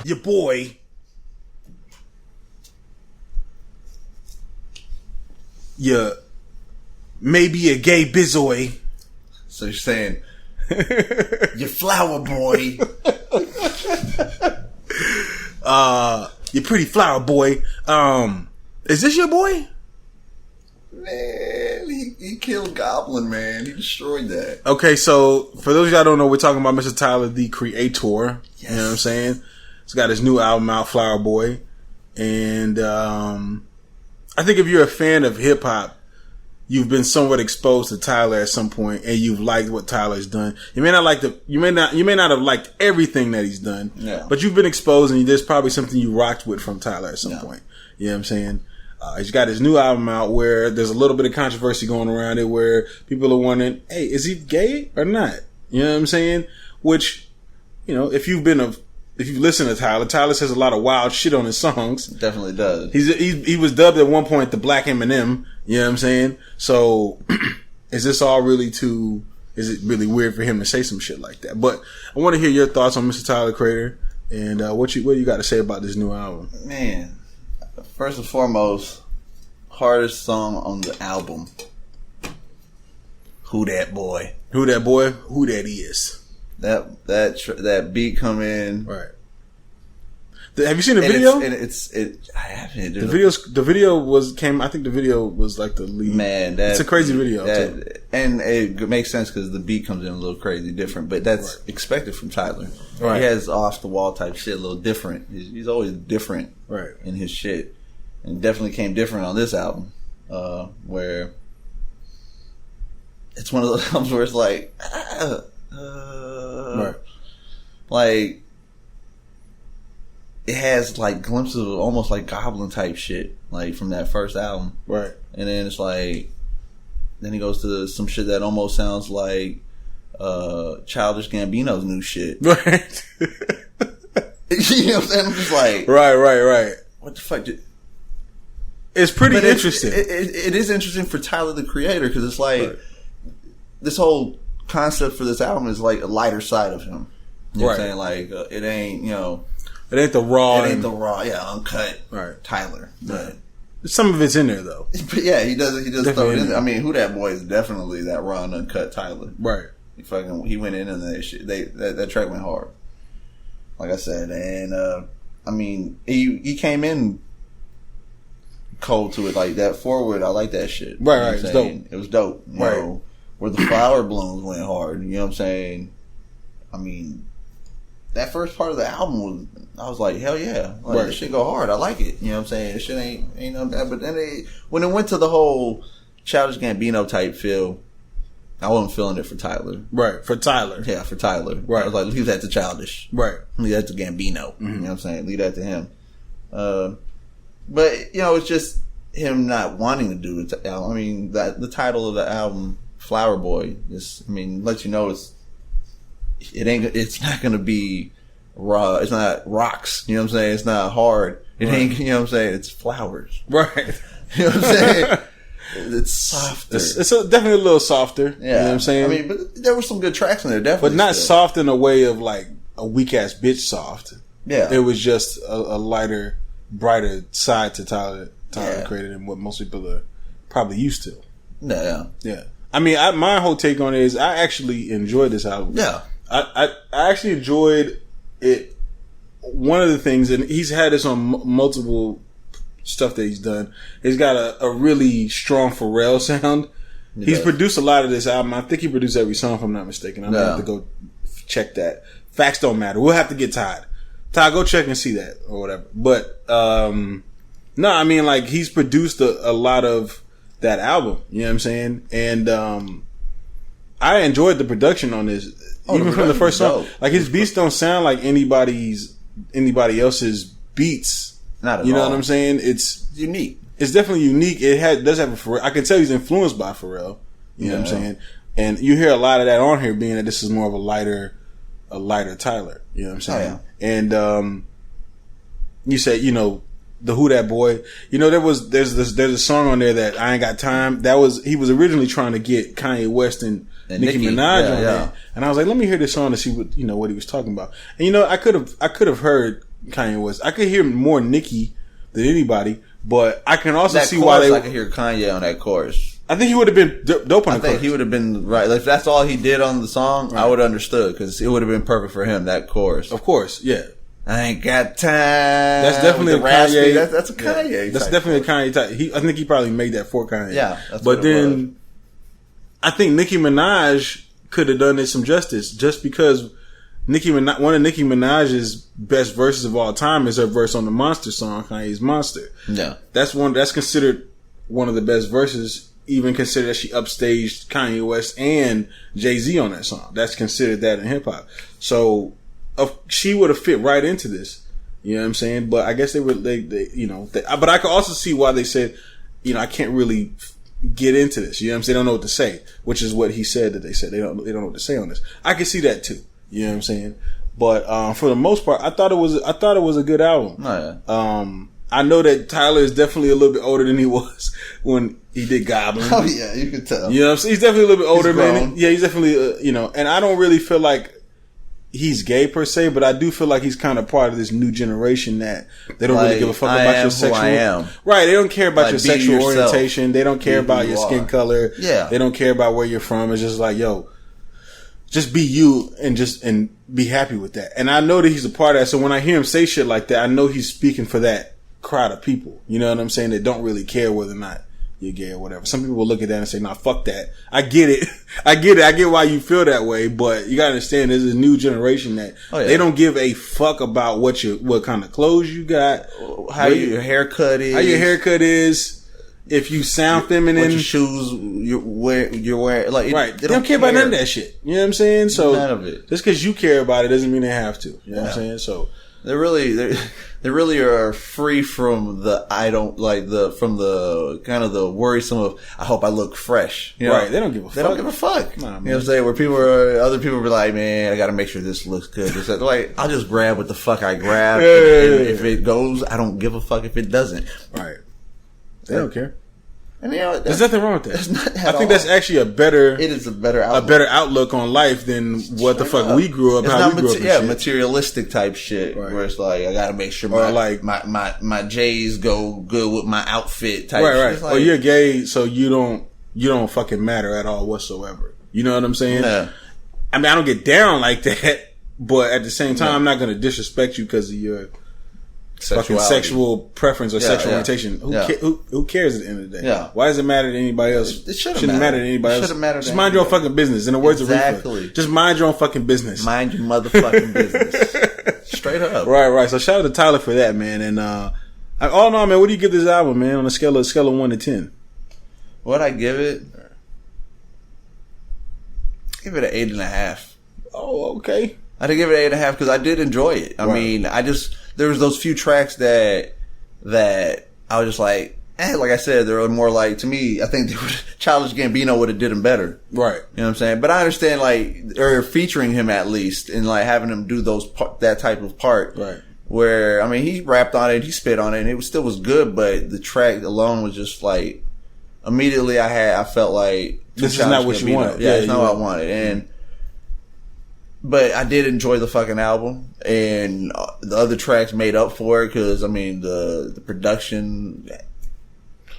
your boy, your maybe a gay bizoy. So you're saying your flower boy, your pretty flower boy. Is this your boy? man, he killed Goblin, man. He destroyed that. Okay, so for those of y'all who don't know, we're talking about Mr. Tyler, the Creator. Yes. You know what I'm saying? He's got his new album out, Flower Boy. And I think if you're a fan of hip hop, you've been somewhat exposed to Tyler at some point, and you've liked what Tyler's done. You may not have liked everything that he's done, but you've been exposed, and there's probably something you rocked with from Tyler at some point. You know what I'm saying? He's got his new album out where there's a little bit of controversy going around it, where people are wondering, hey, is he gay or not? You know what I'm saying? Which, you know, if you've listened to Tyler, Tyler says a lot of wild shit on his songs. Definitely does. He was dubbed at one point the Black Eminem. You know what I'm saying? So, is it really weird for him to say some shit like that? But I want to hear your thoughts on Mr. Tyler, Creator, and what you got to say about this new album. Man, first and foremost, hardest song on the album. Who That Boy? Who That Boy? Who That Is? That beat come in. Right. Have you seen the video? I haven't. The video I think the video was like the lead. Man, it's a crazy video. And it makes sense because the beat comes in a little crazy different, but that's expected from Tyler. Right. He has off the wall type shit, a little different. He's always different, right, in his shit, and definitely came different on this album, where it's one of those albums where it's like, right, like. It has like glimpses of almost like Goblin type shit, like from that first album, right? And then it's like, then he goes to some shit that almost sounds like Childish Gambino's new shit, right? You know what I'm saying? I'm just like, right. What the fuck? It's pretty interesting. It is interesting for Tyler, the Creator, because it's like this whole concept for this album is like a lighter side of him. You know what I'm saying? Like it ain't, it ain't the raw. Uncut Tyler. But some of it's in there though. But yeah, he does throw it in there. I mean, Who That Boy is definitely that raw and uncut Tyler. Right. He went in and that shit. That track went hard. Like I said, and I mean, he came in cold to it, like that forward. I like that shit. Right. It's dope. It was dope. You know, where the flower blooms went hard. You know what I'm saying? I mean, that first part of the album I was like, hell yeah. Like, this shit go hard. I like it. You know what I'm saying? This shit ain't no bad. But then when it went to the whole Childish Gambino type feel, I wasn't feeling it for Tyler. Right. For Tyler. Yeah, for Tyler. Right. I was like, leave that to Childish. Right. Leave that to Gambino. Mm-hmm. You know what I'm saying? Leave that to him. But, it's just him not wanting to do it. I mean, the title of the album, Flower Boy, lets you know it's not going to be raw. It's not rocks. You know what I'm saying? It's not hard. It ain't, you know what I'm saying? It's flowers. Right. You know what I'm saying? It's softer. It's definitely a little softer. Yeah. You know what I'm saying? I mean, but there were some good tracks in there, definitely. But not soft in a way of like a weak ass bitch soft. Yeah. It was just a lighter, brighter side to Tyler Creator than what most people are probably used to. Yeah. I mean, my whole take on it is I actually enjoyed this album. Yeah. I actually enjoyed it. One of the things, and he's had this on multiple stuff that he's done, he's got a really strong Pharrell sound. He's produced a lot of this album. I think he produced every song, if I'm not mistaken. I'm going to have to go check that. Facts don't matter. We'll have to get Todd. Todd, go check and see that or whatever. But, no, I mean, like, he's produced a lot of that album. You know what I'm saying? And I enjoyed the production on this. Even from the first song, like his beats don't sound like anybody else's beats. Not at all. You know what I'm saying? It's unique. It's definitely unique. Does have a Pharrell. I can tell he's influenced by Pharrell. You know what I'm saying? And you hear a lot of that on here, being that this is more of a lighter Tyler. You know what I'm saying? And you said, the Who That Boy. There's a song on there that I Ain't Got Time. He was originally trying to get Kanye West and Nicki Minaj on there. And I was like, let me hear this song to see what he was talking about. And I could have heard Kanye West. I could hear more Nicki than anybody, but I can also that see chorus, why they. I could hear Kanye on that chorus. I think he would have been dope on the chorus. I think he would have been right. Like, if that's all he did on the song, right. I would have understood because it would have been perfect for him. That chorus, of course, yeah. I ain't got time. That's definitely a Kanye. That's a Kanye. Yeah. That's definitely a Kanye type. I think he probably made that for Kanye. Yeah, but then I think Nicki Minaj could have done it some justice, just because one of Nicki Minaj's best verses of all time is her verse on the Monster song, Kanye's Monster. Yeah, that's considered one of the best verses. Even considered that she upstaged Kanye West and Jay-Z on that song. That's considered that in hip hop. So she would have fit right into this. You know what I'm saying? But I guess but I could also see why they said, I can't really get into this. You know what I'm saying? They don't know what to say, which is what he said that they said. They don't know what to say on this. I can see that too. You know what I'm saying? But for the most part, I thought it was a good album. Oh, yeah. I know that Tyler is definitely a little bit older than he was when he did Goblin. Oh yeah, you can tell. You know what I'm saying? He's definitely a little bit older, man. Yeah, he's definitely, and I don't really feel like he's gay per se, but I do feel like he's kind of part of this new generation that they don't really give a fuck about your sexual. Right, they don't care about your sexual orientation. They don't care about your skin color. Yeah, they don't care about where you're from. It's just like, yo, just be you and be happy with that. And I know that he's a part of that. So when I hear him say shit like that, I know he's speaking for that crowd of people. You know what I'm saying? That don't really care whether or not you're gay or whatever. Some people will look at that and say, nah, fuck that. I get it. I get why you feel that way, but you gotta understand there's a new generation that they don't give a fuck about what kind of clothes you got, how your haircut is, if you sound feminine, what your shoes you're wearing. Like, right. They don't care about none of that shit. You know what I'm saying? So none of it. Just because you care about it doesn't mean they have to. You know what I'm saying? So they really are free from the from the kind of the worrisome of, I hope I look fresh. You know? Right. They don't give a fuck. They don't give a fuck. Nah, you know what I'm saying? Where other people be like, man, I got to make sure this looks good. It's like, I'll just grab what the fuck I grab. If it goes, I don't give a fuck if it doesn't. Right. They don't care. And there's nothing wrong with that. I think that's actually it is a better outlook on life than what the fuck we grew up. How we grew up. Yeah, materialistic type shit. Right. Where it's like, I gotta make sure my J's go good with my outfit type. Right. Shit. Like, or you're gay, so you don't fucking matter at all whatsoever. You know what I'm saying? Yeah. I mean, I don't get down like that, but at the same time, I'm not gonna disrespect you because of your fucking sexual preference or sexual orientation. Who cares at the end of the day? Yeah. Why does it matter to anybody else? It shouldn't matter to anybody else. Just mind your own fucking business. In the words of Reefer, just mind your own fucking business. Mind your motherfucking business. Straight up. Right. So shout out to Tyler for that, man. And all in all, man, what do you give this album, man, on a scale of 1 to 10? What I give it? Give it an 8.5. Oh, okay. I did give it 8.5 because I did enjoy it. I mean, there was those few tracks that I was just like, like I said, they were more like, to me, I think Childish Gambino would have did them better. Right. You know what I'm saying? But I understand, or featuring him at least, and having him do that type of part. Right. Where, I mean, he rapped on it, he spit on it, and it still was good, but the track alone was just immediately I felt like, this is not what you wanted. Yeah, it's not what I wanted. But I did enjoy the fucking album, and the other tracks made up for it because, I mean, the production.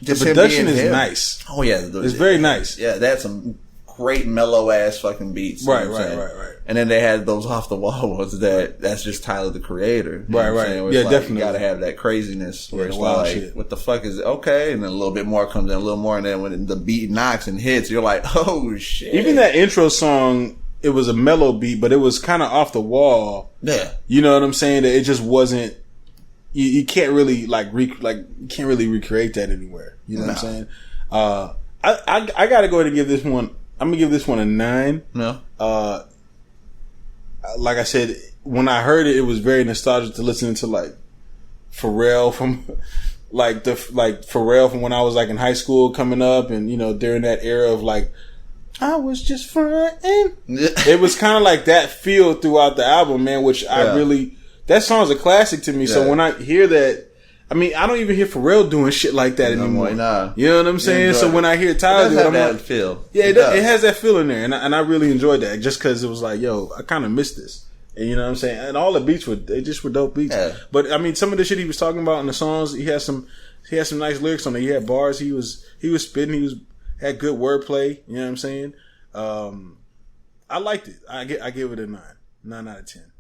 The production is nice. Oh yeah, it's very nice. Yeah, they had some great mellow ass fucking beats. Right. And then they had those off the wall ones that's just Tyler the Creator. Right. Yeah, definitely. You gotta have that craziness where it's like, shit. What the fuck is it? Okay, and then a little bit more comes in, a little more, and then when the beat knocks and hits, you're like, oh shit. Even that intro song. It was a mellow beat, but it was kind of off the wall. Yeah, you know what I'm saying. That it just wasn't. You can't really you can't really recreate that anywhere. You know what I'm saying. I gotta go ahead and give this one. I'm gonna give this one a 9. No. Like I said, when I heard it, it was very nostalgic to listen to Pharrell from Pharrell from when I was in high school coming up, and during that era of I was just frontin'. It was kind of like that feel throughout the album, man, which that song's a classic to me. Yeah. So when I hear that, I mean, I don't even hear Pharrell doing shit like that anymore. Nah. You know what I'm saying? So when I hear Tyler do it, I'm like, feel. Yeah, it has that feel in there. And I really enjoyed that just because it was like, yo, I kind of missed this. And you know what I'm saying? And all the beats were dope beats. Yeah. But I mean, some of the shit he was talking about in the songs, he had some nice lyrics on it. He had bars. He was spitting. Had good wordplay. You know what I'm saying? I liked it. I give it a 9 out of 10.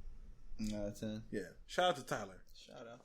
9 out of 10. Yeah. Shout out to Tyler. Shout out.